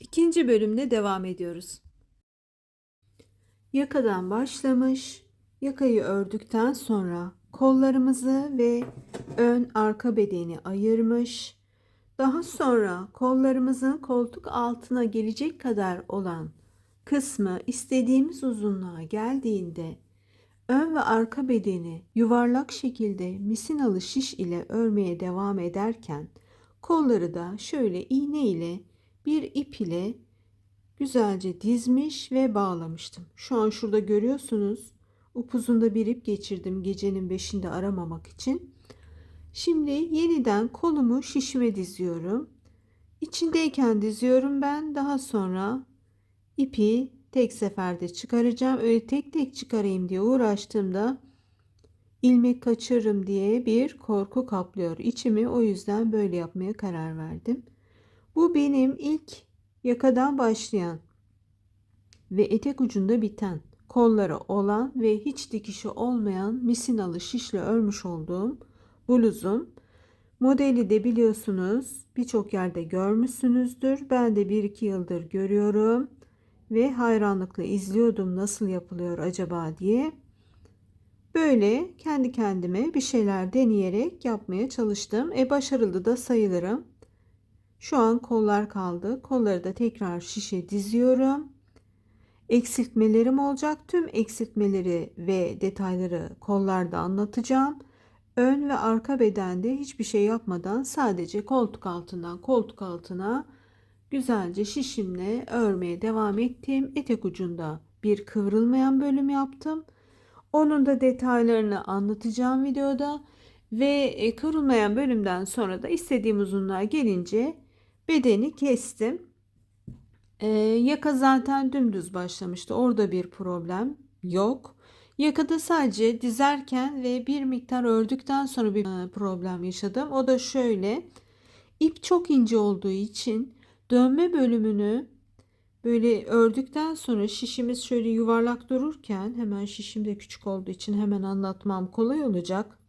İkinci bölümle devam ediyoruz. Yakadan başlamış, yakayı ördükten sonra kollarımızı ve ön arka bedeni ayırmış. Daha sonra kollarımızın koltuk altına gelecek kadar olan kısmı istediğimiz uzunluğa geldiğinde ön ve arka bedeni yuvarlak şekilde misinalı şiş ile örmeye devam ederken kolları da şöyle iğne ile bir ip ile güzelce dizmiş ve bağlamıştım. Şu an şurada görüyorsunuz. Upuzun da bir ip geçirdim gecenin 5'inde aramamak için. Şimdi yeniden kolumu şişime diziyorum. İçindeyken diziyorum ben. Daha sonra ipi tek seferde çıkaracağım. Öyle tek tek çıkarayım diye uğraştığımda ilmek kaçırırım diye bir korku kaplıyor içimi. O yüzden böyle yapmaya karar verdim. Bu benim ilk yakadan başlayan ve etek ucunda biten, kolları olan ve hiç dikişi olmayan misinalı şişle örmüş olduğum bluzum. Modeli de biliyorsunuz, birçok yerde görmüşsünüzdür. Ben de 1-2 yıldır görüyorum ve hayranlıkla izliyordum nasıl yapılıyor acaba diye. Böyle kendi kendime bir şeyler deneyerek yapmaya çalıştım. Başarılı da sayılırım. Şu an kollar kaldı. Kolları da tekrar şişe diziyorum. Eksiltmelerim olacak. Tüm eksiltmeleri ve detayları kollarda anlatacağım. Ön ve arka bedende hiçbir şey yapmadan sadece koltuk altından koltuk altına güzelce şişimle örmeye devam ettim. Etek ucunda bir kıvrılmayan bölüm yaptım. Onun da detaylarını anlatacağım videoda ve kıvrılmayan bölümden sonra da istediğim uzunluğa gelince bedeni kestim. Yaka zaten dümdüz başlamıştı. Orada bir problem yok. Yakada sadece dizerken ve bir miktar ördükten sonra bir problem yaşadım. O da şöyle. İp çok ince olduğu için dönme bölümünü böyle ördükten sonra şişimiz şöyle yuvarlak dururken, hemen şişim de küçük olduğu için hemen anlatmam kolay olacak.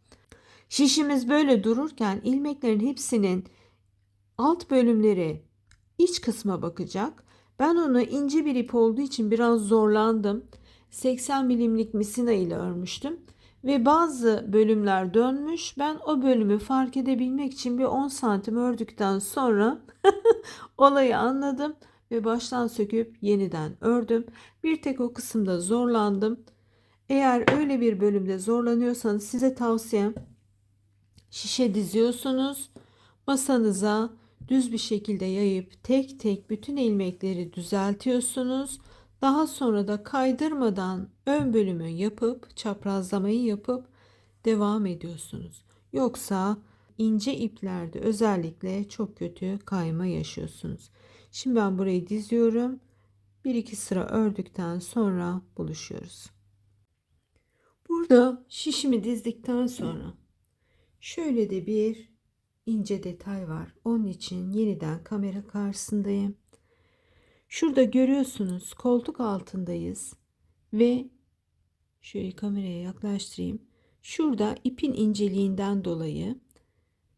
Şişimiz böyle dururken ilmeklerin hepsinin alt bölümleri iç kısma bakacak. Ben onu ince bir ip olduğu için biraz zorlandım. 80 milimlik misina ile örmüştüm. Ve bazı bölümler dönmüş. Ben o bölümü fark edebilmek için bir 10 santim ördükten sonra olayı anladım. Ve baştan söküp yeniden ördüm. Bir tek o kısımda zorlandım. Eğer öyle bir bölümde zorlanıyorsanız size tavsiyem, şişe diziyorsunuz. Masanıza düz bir şekilde yayıp tek tek bütün ilmekleri düzeltiyorsunuz. Daha sonra da kaydırmadan ön bölümü yapıp çaprazlamayı yapıp devam ediyorsunuz. Yoksa ince iplerde özellikle çok kötü kayma yaşıyorsunuz. Şimdi ben burayı diziyorum. Bir iki sıra ördükten sonra buluşuyoruz. Burada şişimi dizdikten sonra şöyle de bir ince detay var. Onun için yeniden kamera karşısındayım. Şurada görüyorsunuz, koltuk altındayız ve şöyle kameraya yaklaştırayım. Şurada ipin inceliğinden dolayı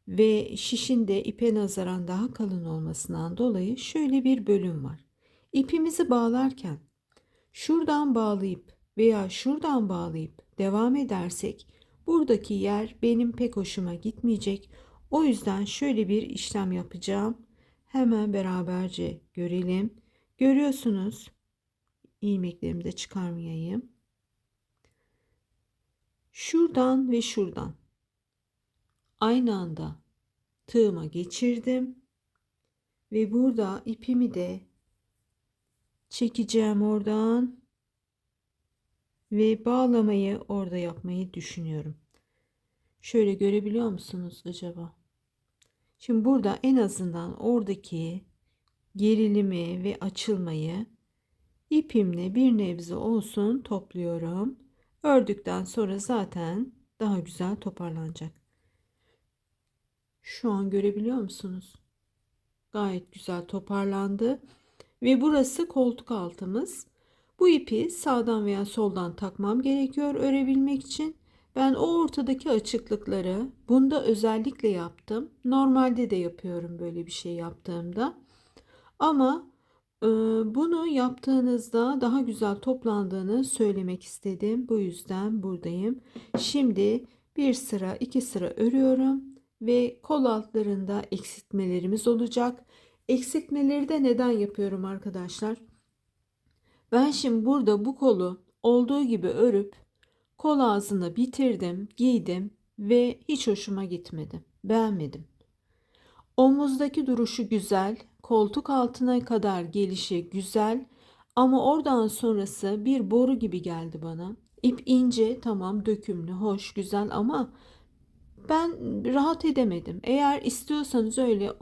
ve şişin de ipe nazaran daha kalın olmasından dolayı şöyle bir bölüm var. İpimizi bağlarken şuradan bağlayıp veya şuradan bağlayıp devam edersek buradaki yer benim pek hoşuma gitmeyecek. O yüzden şöyle bir işlem yapacağım. Hemen beraberce görelim. Görüyorsunuz. İlmeklerimi de çıkarmayayım. Şuradan ve şuradan aynı anda tığıma geçirdim ve burada ipimi de çekeceğim oradan ve bağlamayı orada yapmayı düşünüyorum. Şöyle görebiliyor musunuz acaba? Şimdi burada en azından oradaki gerilimi ve açılmayı ipimle bir nebze olsun topluyorum. Ördükten sonra zaten daha güzel toparlanacak. Şu an görebiliyor musunuz? Gayet güzel toparlandı. Ve burası koltuk altımız. Bu ipi sağdan veya soldan takmam gerekiyor örebilmek için. Ben o ortadaki açıklıkları bunda özellikle yaptım. Normalde de yapıyorum böyle bir şey yaptığımda. Ama Bunu yaptığınızda daha güzel toplandığını söylemek istedim. Bu yüzden buradayım. Şimdi bir sıra, iki sıra örüyorum ve kol altlarında eksiltmelerimiz olacak. Eksiltmeleri de neden yapıyorum arkadaşlar? Ben şimdi burada bu kolu olduğu gibi örüp kol ağzını bitirdim, giydim ve hiç hoşuma gitmedi. Beğenmedim. Omuzdaki duruşu güzel, koltuk altına kadar gelişi güzel ama oradan sonrası bir boru gibi geldi bana. İp ince, tamam, dökümlü, hoş, güzel ama ben rahat edemedim. Eğer istiyorsanız öyle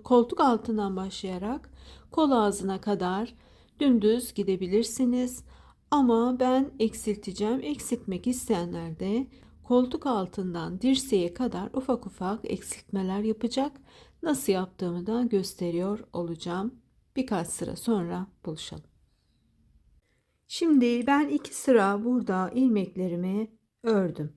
koltuk altından başlayarak kol ağzına kadar dümdüz gidebilirsiniz. Ama ben eksilteceğim. Eksiltmek isteyenler de koltuk altından dirseğe kadar ufak ufak eksiltmeler yapacak. Nasıl yaptığımı da gösteriyor olacağım. Birkaç sıra sonra buluşalım. Şimdi ben iki sıra burada ilmeklerimi ördüm.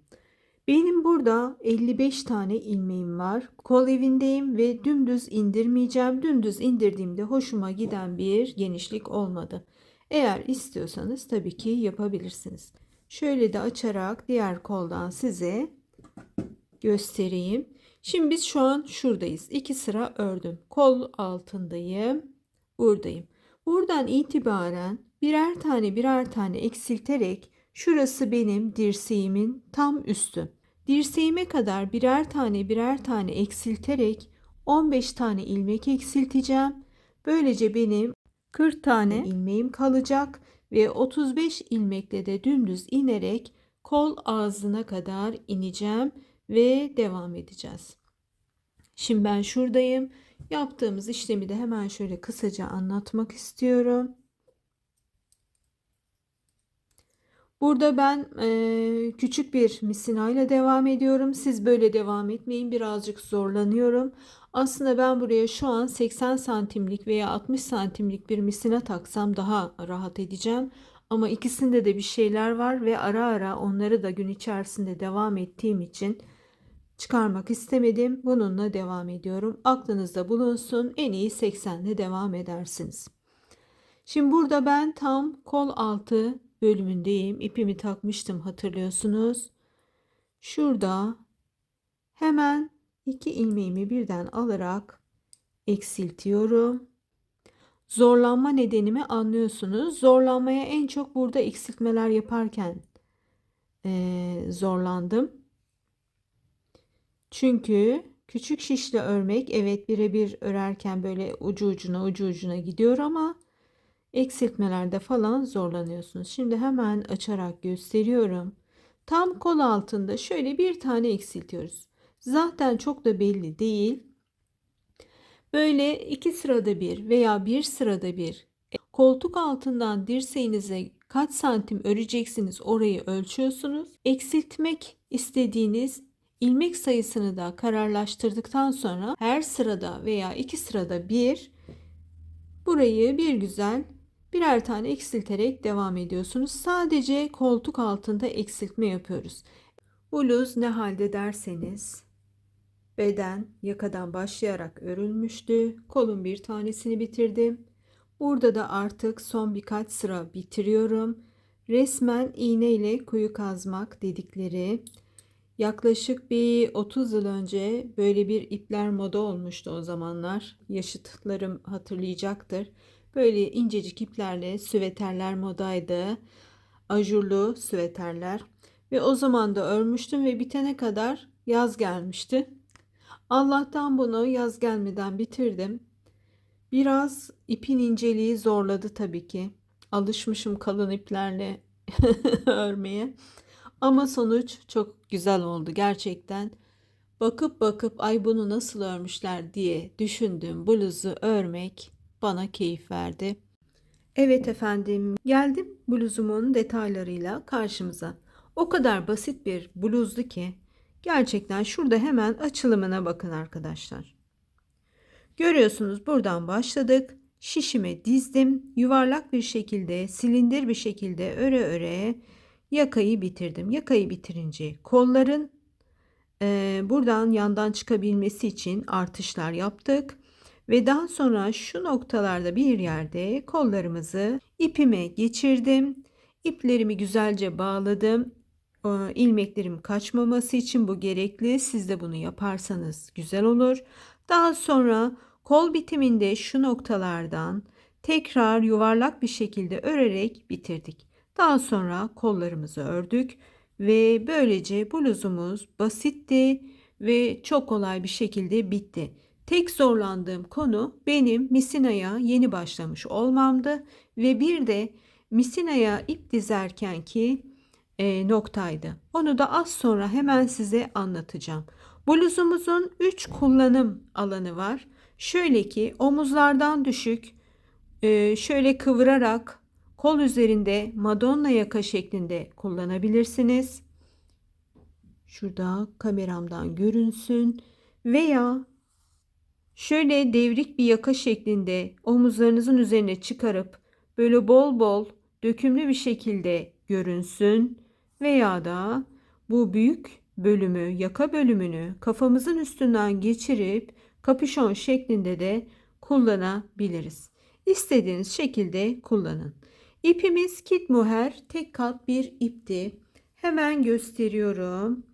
Benim burada 55 tane ilmeğim var. Kol evindeyim ve dümdüz indirmeyeceğim. Dümdüz indirdiğimde hoşuma giden bir genişlik olmadı. Eğer istiyorsanız tabii ki yapabilirsiniz. Şöyle de açarak diğer koldan size göstereyim. Şimdi biz şu an şuradayız. İki sıra ördüm. Kol altındayım. Buradayım. Buradan itibaren birer tane eksilterek şurası benim dirseğimin tam üstü. Dirseğime kadar birer tane eksilterek 15 tane ilmek eksilteceğim. Böylece benim 40 tane ilmeğim kalacak ve 35 ilmekle de dümdüz inerek kol ağzına kadar ineceğim ve devam edeceğiz. Şimdi ben şuradayım. Yaptığımız işlemi de hemen şöyle kısaca anlatmak istiyorum. Burada ben küçük bir misinayla devam ediyorum. Siz böyle devam etmeyin. Birazcık zorlanıyorum. Aslında ben buraya şu an 80 santimlik veya 60 santimlik bir misina taksam daha rahat edeceğim. Ama ikisinde de bir şeyler var ve ara ara onları da gün içerisinde devam ettiğim için çıkarmak istemedim. Bununla devam ediyorum. Aklınızda bulunsun. En iyi 80 ile devam edersiniz. Şimdi burada ben tam kol altı bölümündeyim. İpimi takmıştım, hatırlıyorsunuz. Şurada hemen iki ilmeğimi birden alarak eksiltiyorum. Zorlanma nedenimi anlıyorsunuz. Zorlanmaya en çok burada eksiltmeler yaparken zorlandım. Çünkü küçük şişle örmek, evet, birebir örerken böyle ucu ucuna gidiyor ama eksiltmelerde falan zorlanıyorsunuz. Şimdi hemen açarak gösteriyorum. Tam kol altında şöyle bir tane eksiltiyoruz. Zaten çok da belli değil. Böyle iki sırada bir veya bir sırada bir koltuk altından dirseğinize kaç santim öreceksiniz, orayı ölçüyorsunuz. Eksiltmek istediğiniz ilmek sayısını da kararlaştırdıktan sonra her sırada veya iki sırada bir burayı bir güzel birer tane eksilterek devam ediyorsunuz. Sadece koltuk altında eksiltme yapıyoruz. Bluz ne halde derseniz, beden yakadan başlayarak örülmüştü. Kolun bir tanesini bitirdim. Burada da artık son birkaç sıra bitiriyorum. Resmen iğne ile kuyu kazmak dedikleri, yaklaşık bir 30 yıl önce böyle bir ipler moda olmuştu o zamanlar. Yaşıtlarım hatırlayacaktır. Böyle incecik iplerle süveterler modaydı. Ajurlu süveterler. Ve o zaman da örmüştüm ve bitene kadar yaz gelmişti. Allah'tan bunu yaz gelmeden bitirdim. Biraz ipin inceliği zorladı tabii ki. Alışmışım kalın iplerle örmeye. Ama sonuç çok güzel oldu gerçekten. Bakıp bakıp ay bunu nasıl örmüşler diye düşündüğüm bluzu örmek bana keyif verdi. Evet efendim, geldim bluzumun detaylarıyla karşımıza. O kadar basit bir bluzdu ki gerçekten şurada hemen açılımına bakın arkadaşlar. Görüyorsunuz, buradan başladık. Şişime dizdim. Yuvarlak bir şekilde, silindir bir şekilde öre öre yakayı bitirdim. Yakayı bitirince kolların buradan yandan çıkabilmesi için artışlar yaptık. Ve daha sonra şu noktalarda bir yerde kollarımızı ipime geçirdim. İplerimi güzelce bağladım. İlmeklerim kaçmaması için bu gerekli. Siz de bunu yaparsanız güzel olur. Daha sonra kol bitiminde şu noktalardan tekrar yuvarlak bir şekilde örerek bitirdik. Daha sonra kollarımızı ördük ve böylece bluzumuz basitti ve çok kolay bir şekilde bitti. Tek zorlandığım konu benim misinaya yeni başlamış olmamdı ve bir de misinaya ip dizerken ki noktaydı. Onu da az sonra hemen size anlatacağım. Bluzumuzun 3 kullanım alanı var. Şöyle ki omuzlardan düşük, şöyle kıvırarak kol üzerinde Madonna yaka şeklinde kullanabilirsiniz. Şurada kameramdan görünsün. Veya şöyle devrik bir yaka şeklinde omuzlarınızın üzerine çıkarıp böyle bol bol dökümlü bir şekilde görünsün. Veya da bu büyük bölümü, yaka bölümünü kafamızın üstünden geçirip kapüşon şeklinde de kullanabiliriz. İstediğiniz şekilde kullanın. İpimiz kit mohair tek kat bir ipti. Hemen gösteriyorum.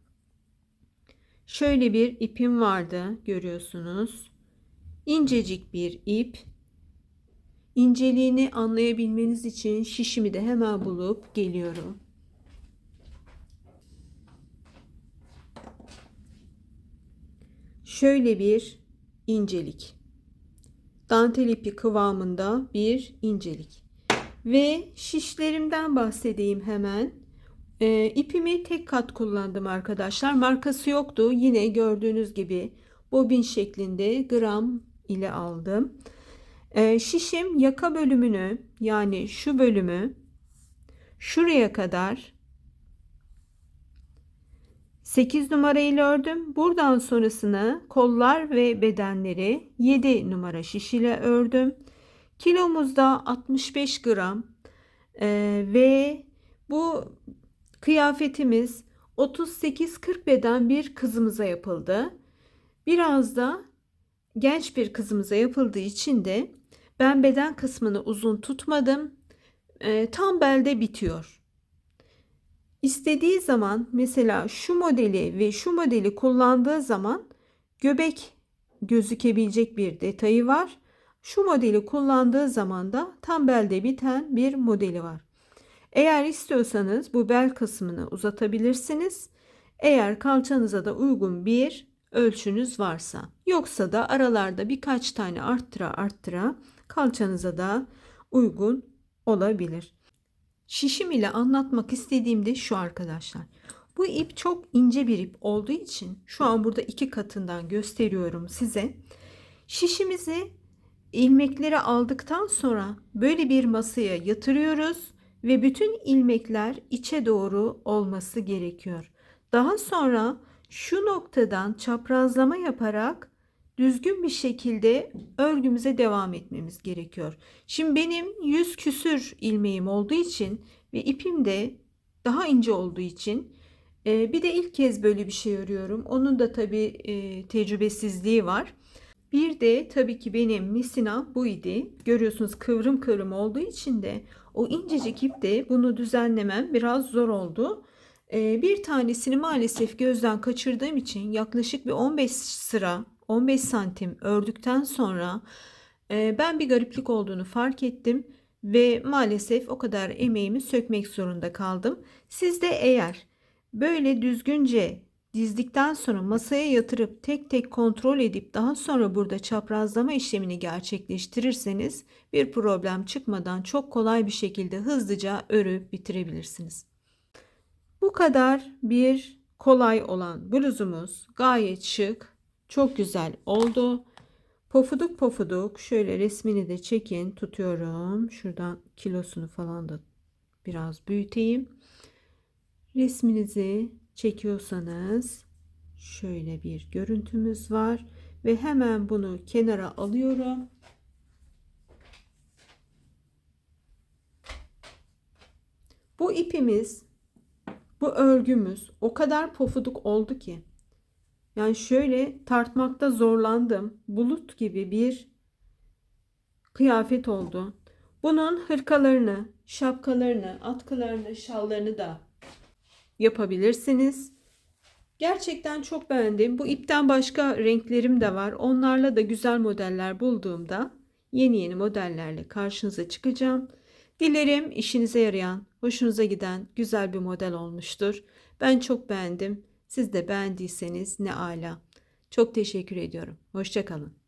Şöyle bir ipim vardı, görüyorsunuz. İncecik bir ip. İnceliğini anlayabilmeniz için şişimi de hemen bulup geliyorum. Şöyle bir incelik. Dantel ipi kıvamında bir incelik. Ve şişlerimden bahsedeyim hemen. İpimi tek kat kullandım arkadaşlar. Markası yoktu. Yine gördüğünüz gibi bobin şeklinde gram ile aldım. Şişim yaka bölümünü, yani şu bölümü şuraya kadar 8 numara ile ördüm. Buradan sonrasını kollar ve bedenleri 7 numara şiş ile ördüm. Kilomuzda 65 gram ve bu kıyafetimiz 38-40 beden bir kızımıza yapıldı. Biraz da genç bir kızımıza yapıldığı için de ben beden kısmını uzun tutmadım. Tam belde bitiyor. İstediği zaman mesela şu modeli ve şu modeli kullandığı zaman göbek gözükebilecek bir detayı var. Şu modeli kullandığı zaman da tam belde biten bir modeli var. Eğer istiyorsanız bu bel kısmını uzatabilirsiniz. Eğer kalçanıza da uygun bir ölçünüz varsa. Yoksa da aralarda birkaç tane arttıra kalçanıza da uygun olabilir. Şişim ile anlatmak istediğim de şu arkadaşlar. Bu ip çok ince bir ip olduğu için şu an burada 2 katından gösteriyorum size. Şişimizi ilmekleri aldıktan sonra böyle bir masaya yatırıyoruz ve bütün ilmekler içe doğru olması gerekiyor. Daha sonra şu noktadan çaprazlama yaparak düzgün bir şekilde örgümüze devam etmemiz gerekiyor. Şimdi benim 100 küsür ilmeğim olduğu için ve ipim de daha ince olduğu için bir de ilk kez böyle bir şey örüyorum. Onun da tabii tecrübesizliği var. Bir de tabii ki benim misinam bu idi. Görüyorsunuz kıvrım kıvrım olduğu için de o incecik ipte bunu düzenlemem biraz zor oldu. Bir tanesini maalesef gözden kaçırdığım için yaklaşık bir 15 sıra 15 santim ördükten sonra ben bir gariplik olduğunu fark ettim ve maalesef o kadar emeğimi sökmek zorunda kaldım. Siz de eğer böyle düzgünce dizdikten sonra masaya yatırıp tek tek kontrol edip daha sonra burada çaprazlama işlemini gerçekleştirirseniz bir problem çıkmadan çok kolay bir şekilde hızlıca örüp bitirebilirsiniz. Bu kadar bir kolay olan bluzumuz gayet şık, çok güzel oldu. Pofuduk pofuduk şöyle resmini de çekin, tutuyorum. Şuradan kilosunu falan da biraz büyüteyim. Resminizi çekiyorsanız şöyle bir görüntümüz var ve hemen bunu kenara alıyorum. Bu ipimiz, bu örgümüz o kadar pofuduk oldu ki yani şöyle tartmakta zorlandım. Bulut gibi bir kıyafet oldu. Bunun hırkalarını, şapkalarını, atkılarını, şallarını da yapabilirsiniz. Gerçekten çok beğendim. Bu ipten başka renklerim de var. Onlarla da güzel modeller bulduğumda yeni yeni modellerle karşınıza çıkacağım. Dilerim işinize yarayan, hoşunuza giden güzel bir model olmuştur. Ben çok beğendim. Siz de beğendiyseniz ne ala. Çok teşekkür ediyorum. Hoşça kalın.